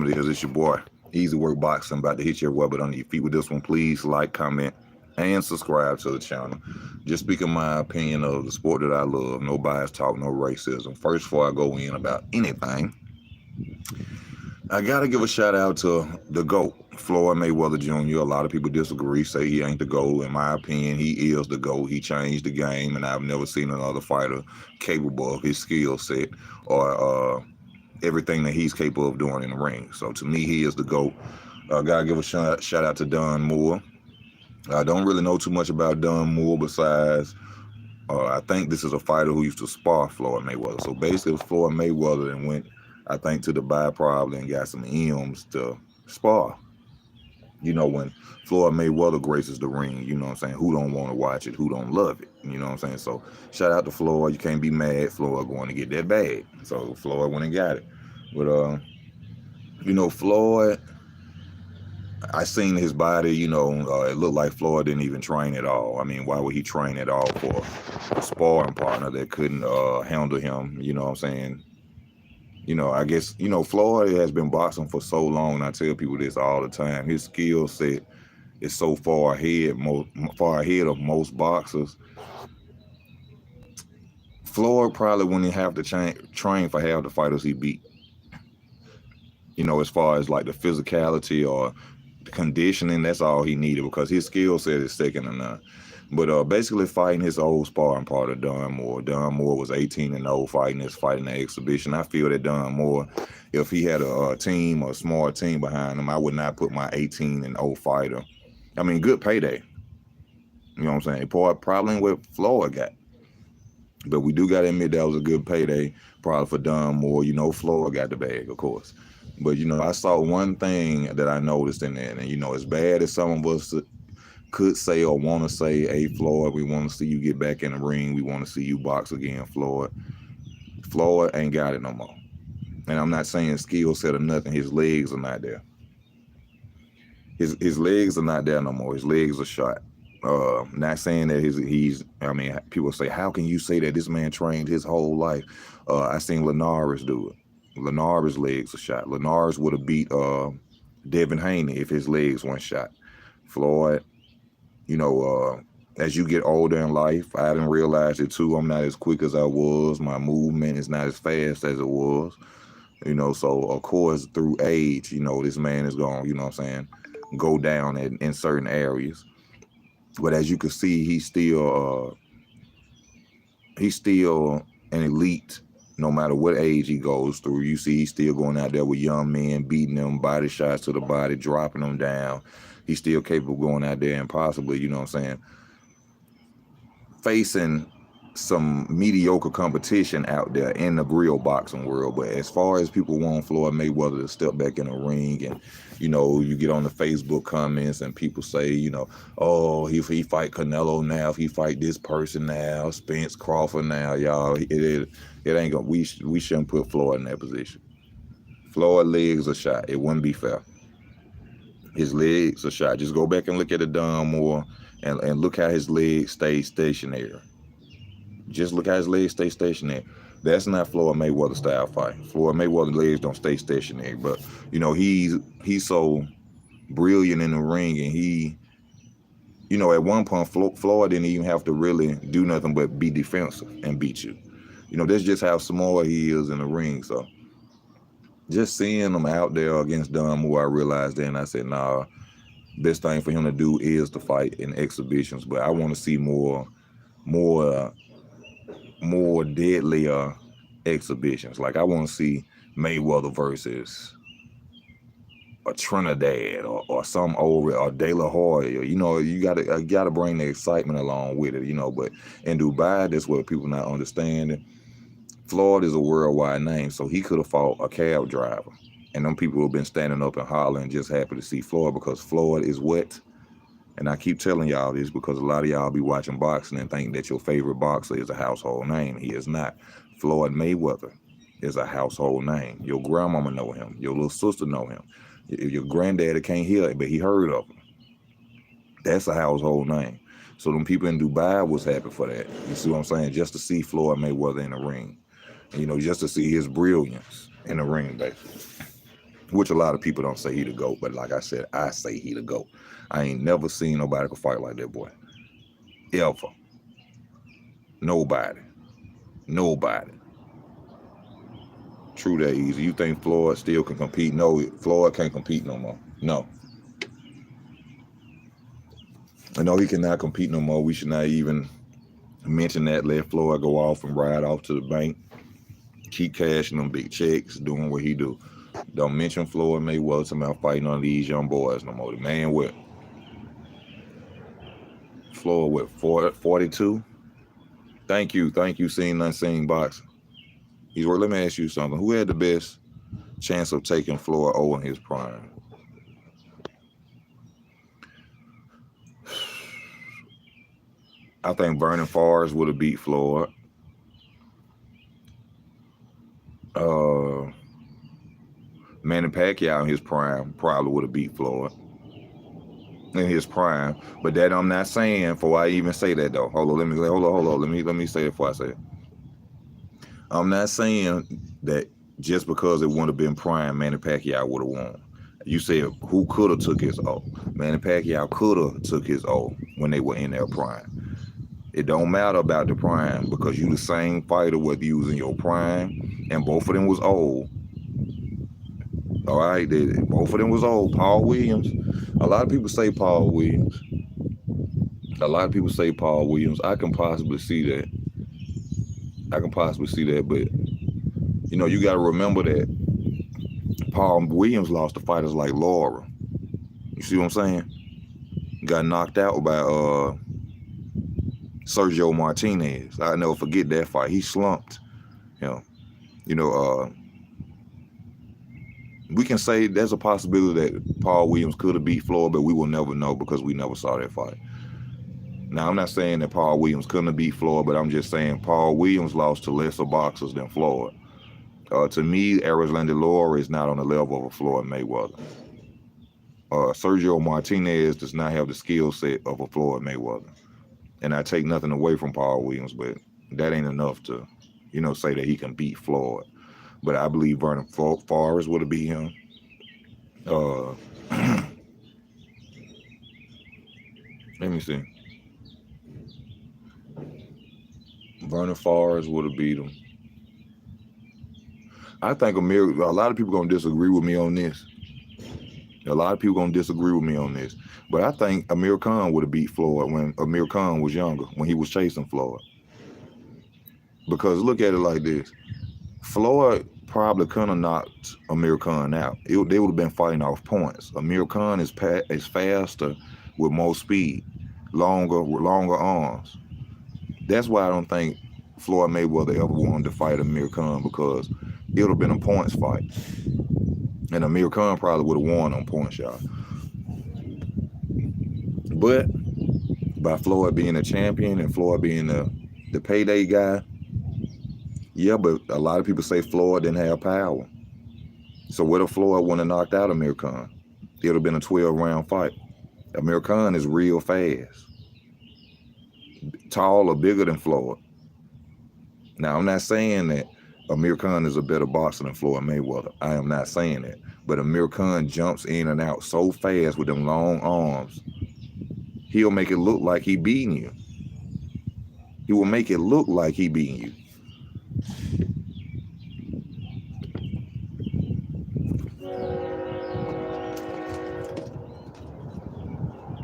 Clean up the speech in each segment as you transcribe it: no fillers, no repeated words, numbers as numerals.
time it is. It's your boy, Easy Work Boxing, about to hit your rubber under your feet with this one. Please like, comment, and subscribe to the channel. Just speaking my opinion of the sport that I love. No bias talk, no racism. First, before I go in about anything, I gotta give a shout out to the GOAT, Floyd Mayweather Jr. A lot of people disagree, say he ain't the GOAT. In my opinion, he is the GOAT. He changed the game, and I've never seen another fighter capable of his skill set or everything that he's capable of doing in the ring. So to me, he is the GOAT. Gotta give a shout out to Don Moore. I don't really know too much about Don Moore besides I think this is a fighter who used to spar Floyd Mayweather. So basically, it was Floyd Mayweather and went, I think, to Dubai probably and got some M's to spar. You know, when Floyd Mayweather graces the ring, you know what I'm saying? Who don't want to watch it? Who don't love it? You know what I'm saying? So shout out to Floyd. You can't be mad. Floyd going to get that bag. So Floyd went and got it. But, Floyd, I seen his body, it looked like Floyd didn't even train at all. I mean, why would he train at all for a sparring partner that couldn't handle him? You know what I'm saying? I guess, Floyd has been boxing for so long, and I tell people this all the time. His skill set is so far ahead of most boxers. Floyd probably wouldn't have to train for half the fighters he beat. As far as like the physicality or the conditioning, that's all he needed because his skill set is second to none. But basically fighting his old sparring partner, Don Moore. Don Moore was 18-0 fighting the exhibition. I feel that Don Moore, if he had a team or a smart team behind him, I would not put my 18-0 fighter. I mean, good payday. You know what I'm saying? Probably what Floyd got. But we do got to admit that was a good payday probably for Don Moore. Floyd got the bag, of course. But, I saw one thing that I noticed in that. And, as bad as some of us could say or want to say, hey, Floyd, we want to see you get back in the ring. We want to see you box again, Floyd. Floyd ain't got it no more. And I'm not saying skill set or nothing. His legs are not there. His legs are not there no more. His legs are shot. Not saying that people say, how can you say that this man trained his whole life? I seen Linares do it. Linares' legs are shot. Linares would have beat Devin Haney if his legs weren't shot. Floyd, as you get older in life, I didn't realize it too. I'm not as quick as I was. My movement is not as fast as it was. So of course through age, this man is going, go down in certain areas. But as you can see, he's still an elite no matter what age he goes through. You see he's still going out there with young men, beating them, body shots to the body, dropping them down. He's still capable of going out there and possibly, facing some mediocre competition out there in the real boxing world. But as far as people want Floyd Mayweather to step back in the ring and, you get on the Facebook comments and people say, oh, if he fight Canelo now, if he fight this person now, Spence Crawford now, y'all, it ain't gonna, we shouldn't put Floyd in that position. Floyd legs are shot. It wouldn't be fair. His legs are shot. Just go back and look at the Don Moore and look how his legs stay stationary. Just look how his legs stay stationary. That's not Floyd Mayweather style fight. Floyd Mayweather legs don't stay stationary. But, he's so brilliant in the ring. And he, at one point, Floyd didn't even have to really do nothing but be defensive and beat you. That's just how small he is in the ring. So just seeing him out there against Don Moore, I realized that, and I said, nah, best thing for him to do is to fight in exhibitions. But I want to see more deadlier exhibitions. Like I want to see Mayweather versus a Trinidad or some old or De La Hoya. You gotta bring the excitement along with it. But in Dubai, that's what people not understanding. Floyd is a worldwide name, so he could have fought a cab driver, and them people have been standing up and hollering, just happy to see Floyd because Floyd is what. And I keep telling y'all this because a lot of y'all be watching boxing and think that your favorite boxer is a household name. He is not. Floyd Mayweather is a household name. Your grandmama know him. Your little sister know him. Your granddaddy can't hear it, but he heard of him. That's a household name. So them people in Dubai was happy for that. You see what I'm saying? Just to see Floyd Mayweather in the ring. And, just to see his brilliance in the ring, basically. which a lot of people don't say he the GOAT, but like I said, I say he the GOAT. I ain't never seen nobody could fight like that boy. Ever. Nobody. True that easy. You think Floyd still can compete? No, Floyd can't compete no more. No. I know he cannot compete no more. We should not even mention that. Let Floyd go off and ride off to the bank. Keep cashing them big checks, doing what he do. Don't mention Floyd Mayweather about fighting on these young boys no more. The man with Floyd with 42. Thank you, Seen Unseen Boxing. Let me ask you something. Who had the best chance of taking Floyd O in his prime? I think Vernon Forrest would have beat Floyd. Manny Pacquiao in his prime probably would have beat Floyd in his prime. But that I'm not saying before I even say that though. Hold on. Let me say it before I say it. I'm not saying that just because it wouldn't have been prime, Manny Pacquiao would have won. You said who could have took his O? Manny Pacquiao could have took his O when they were in their prime. It don't matter about the prime because you the same fighter whether you was in your prime and both of them was old. All right, both of them was old. Paul Williams. A lot of people say Paul Williams. I can possibly see that. But you know, you got to remember that Paul Williams lost to fighters like Laura. You see what I'm saying? Got knocked out by Sergio Martinez. I never forget that fight. He slumped. We can say there's a possibility that Paul Williams could have beat Floyd, but we will never know because we never saw that fight. Now, I'm not saying that Paul Williams couldn't have beat Floyd, but I'm just saying Paul Williams lost to lesser boxers than Floyd. To me, Erislandy Lara is not on the level of a Floyd Mayweather. Sergio Martinez does not have the skill set of a Floyd Mayweather. And I take nothing away from Paul Williams, but that ain't enough to, say that he can beat Floyd. But I believe Vernon Forrest would have beat him. Let me see. Vernon Forrest would have beat him. I think a lot of people going to disagree with me on this. But I think Amir Khan would have beat Floyd when Amir Khan was younger, when he was chasing Floyd. Because look at it like this. Floyd probably couldn't have knocked Amir Khan out. They would have been fighting off points. Amir Khan is faster with more speed, longer arms. That's why I don't think Floyd Mayweather ever wanted to fight Amir Khan, because it would have been a points fight. And Amir Khan probably would have won on points, y'all. But by Floyd being a champion and Floyd being the payday guy, yeah, but a lot of people say Floyd didn't have power. So what if Floyd wouldn't have knocked out Amir Khan? It would have been a 12-round fight. Amir Khan is real fast. Tall or bigger than Floyd. Now, I'm not saying that Amir Khan is a better boxer than Floyd Mayweather. I am not saying that. But Amir Khan jumps in and out so fast with them long arms. He'll make it look like he beating you. He will make it look like he beating you.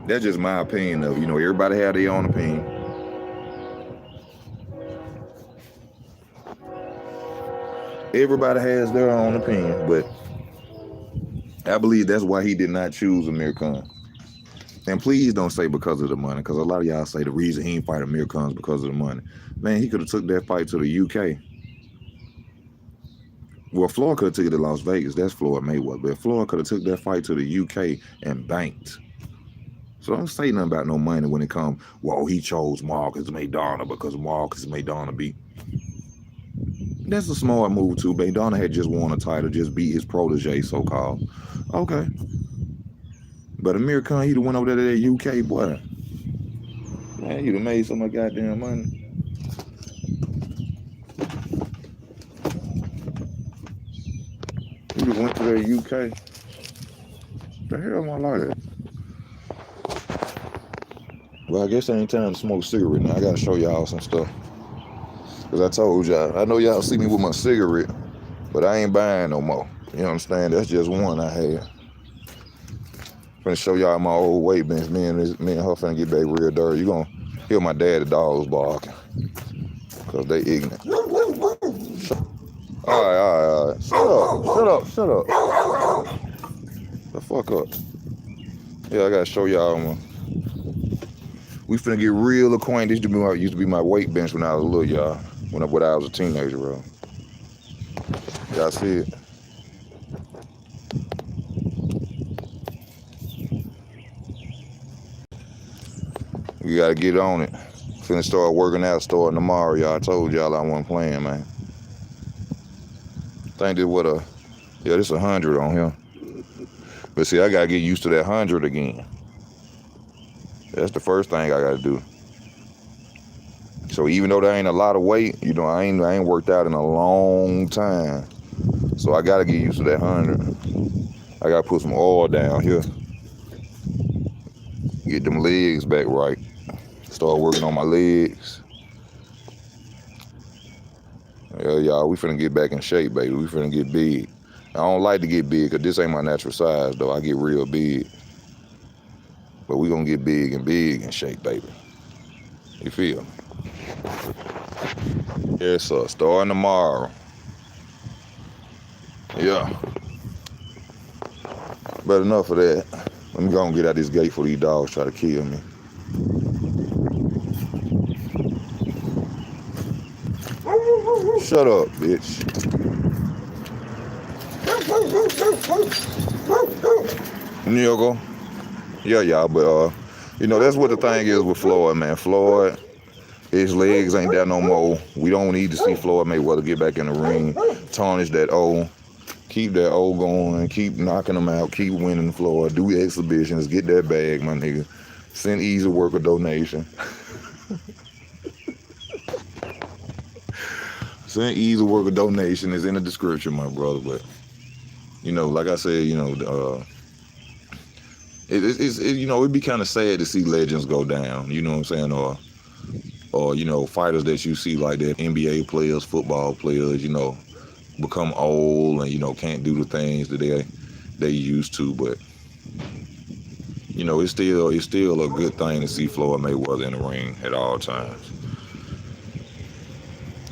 That's just my opinion of, everybody have their own opinion. Everybody has their own opinion, but I believe that's why he did not choose Amir Khan. And please don't say because of the money, because a lot of y'all say the reason he didn't fight Amir Khan is because of the money. Man, he could have took that fight to the UK. Well, Floyd could have took it to Las Vegas. That's Floyd Mayweather. But Floyd could have took that fight to the UK and banked. So don't say nothing about no money when it comes, well, he chose Marcus Maidana because Marcus Maidana beat. That's a smart move too. Maidana had just won a title, just beat his protege, so-called. Okay. But Amir Khan, he went over there to that UK, boy. Man, he'd have made so much goddamn money. He went to that UK? The hell am I like that? Well, I guess it ain't time to smoke a cigarette now. I gotta show y'all some stuff. Cause I told y'all, I know y'all see me with my cigarette, but I ain't buying no more. You understand? That's just one I had. Finna show y'all my old weight bench. Me and her finna get back real dirty. You gonna hear my daddy dogs barking. Cause they ignorant. Alright. Shut up. The fuck up. Yeah, I gotta show y'all. We finna get real acquainted. This used to be my weight bench when I was little, y'all. When I was a teenager, bro. Y'all see it? We gotta get on it. Finna start working out starting tomorrow, y'all. I told y'all I wasn't playing, man. Think this 100 on here. But see, I gotta get used to that 100 again. That's the first thing I gotta do. So even though there ain't a lot of weight, I ain't worked out in a long time. So I gotta get used to that 100. I gotta put some oil down here. Get them legs back right. Start working on my legs. Yeah, y'all, we finna get back in shape, baby. We finna get big. I don't like to get big because this ain't my natural size, though. I get real big. But we gonna get big in shape, baby. You feel me? Yes, sir. Starting tomorrow. Yeah. But enough of that. Let me go and get out this gate before these dogs try to kill me. Shut up, bitch. Nigga. Yeah, y'all, but that's what the thing is with Floyd, man. Floyd, his legs ain't there no more. We don't need to see Floyd Mayweather get back in the ring, tarnish that O, keep that O going, keep knocking them out, keep winning Floyd, do exhibitions, get that bag, my nigga. Send Easy Work a donation. Send Easy Work a donation is in the description, my brother. But like I said, it'd be kind of sad to see legends go down. You know what I'm saying? Or fighters that you see like that, NBA players, football players, become old and can't do the things that they used to. But it's still a good thing to see Floyd Mayweather in the ring at all times.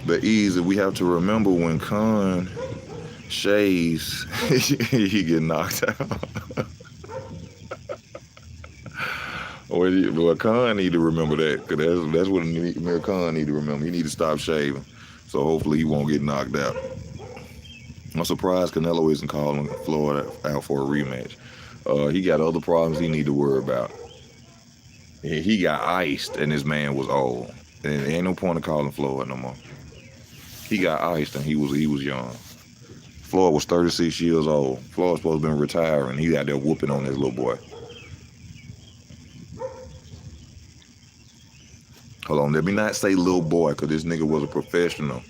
But Easy, we have to remember when Khan shaves, he get knocked out. Well, Khan need to remember that, because that's what Amir Khan need to remember. He need to stop shaving, so hopefully he won't get knocked out. I'm surprised Canelo isn't calling Floyd out for a rematch. He got other problems he need to worry about. He got iced, and this man was old, and there ain't no point of calling Floyd no more. He got iced, and he was young. Floyd was 36 years old. Floyd supposed to be retiring. He out there whooping on this little boy. Hold on, let me not say little boy, because this nigga was a professional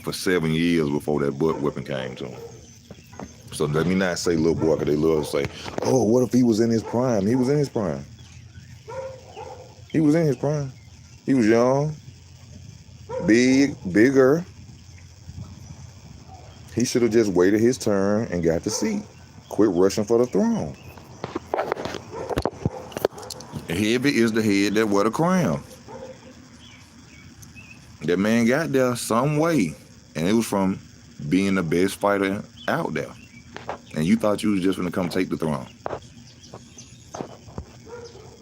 for 7 years before that butt whipping came to him. So let me not say little boy, because they love to say, oh, what if he was in his prime? He was in his prime. He was in his prime. He was young, bigger. He should have just waited his turn and got the seat. Quit rushing for the throne. Heavy is the head that wear the crown. That man got there some way, and it was from being the best fighter out there. And you thought you was just going to come take the throne.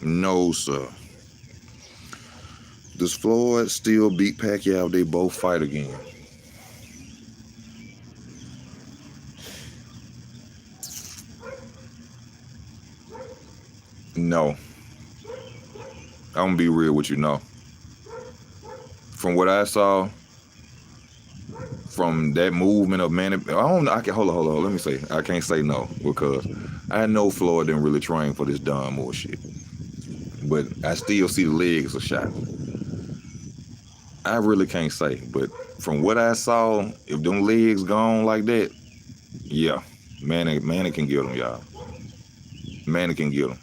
No, sir. Does Floyd still beat Pacquiao if they both fight again? No. I'm going to be real with you, no. From what I saw, from that movement of hold on, let me say, I can't say no, because I know Floyd didn't really train for this Don Moore shit. But I still see the legs a shot. I really can't say, but from what I saw, if them legs gone like that, yeah. Manny can get him, y'all. Manny can get him.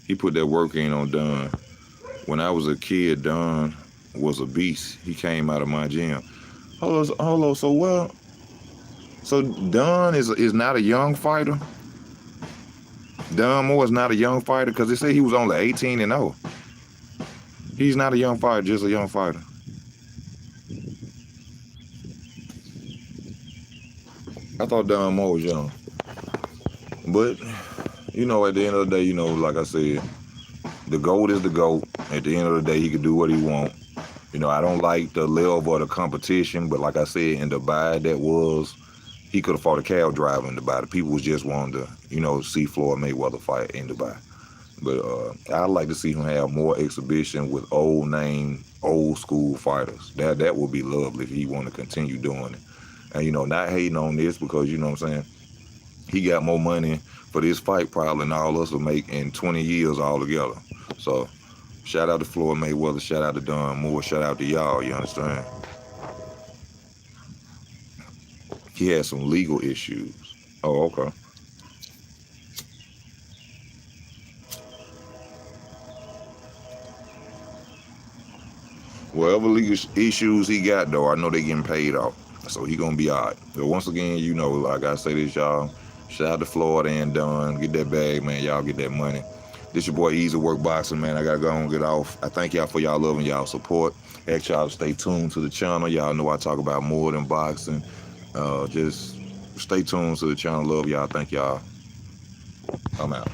He put that work in on Don. When I was a kid, Don was a beast. He came out of my gym. Hold on. So Don is not a young fighter. Don Moore is not a young fighter because they say he was only 18-0. He's not a young fighter, just a young fighter. I thought Don Moore was young. But, you know, at the end of the day, you know, like I said, the GOAT is the GOAT. At the end of the day, he can do what he wants. You know, I don't like the level of the competition, but like I said, in Dubai, he could have fought a cab driver in Dubai. The people was just wanting to, you know, see Floyd Mayweather fight in Dubai. But I'd like to see him have more exhibition with old school fighters. That would be lovely if he want to continue doing it. And, you know, not hating on this because, you know what I'm saying, he got more money for this fight probably than all us will make in 20 years all together. So, shout out to Floyd Mayweather, shout out to Don Moore, shout out to y'all, you understand? He had some legal issues. Oh, okay. Whatever legal issues he got, though, I know they getting paid off. So he gonna be all right. But once again, you know, like I say this, y'all, shout out to Florida and Dunn. Get that bag, man. Y'all get that money. This your boy Easy Work Boxing, man. I gotta go and get off. I thank y'all for y'all love and y'all support. Ask y'all to stay tuned to the channel. Y'all know I talk about more than boxing. Just stay tuned to the channel. Love y'all. Thank y'all. I'm out.